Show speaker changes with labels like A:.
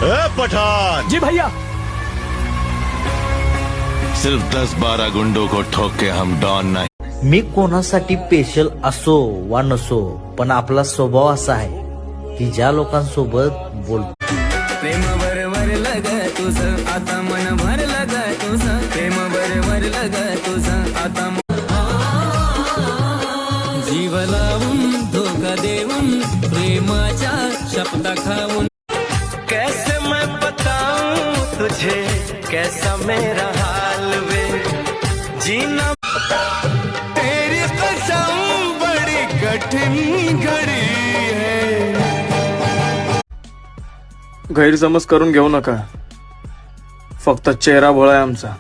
A: पठान
B: जी भैया।
A: सिर्फ 10-12 गुंडों को ठोक के हम डॉन नहीं।
C: मी कोणासाठी स्पेशल असो वा नसो, पण आपला स्वभाव असा आहे की ज्या लोकांसोबत बोलतो
D: प्रेम बरोबर लग तुझं आता मन भर लग तुझं प्रेम बरोबर लग तुझं आता जीव लावून धोका देऊन प्रेमाच्या शब्दा खाऊन कैसे मैं बताऊं तुझे कैसा मेरा हाल वे जीना तेरी कसम बड़ी कठिन घड़ी है।
B: गैरसमज करून घेऊ नका, फक्त चेहरा भोळा आहे आमचा।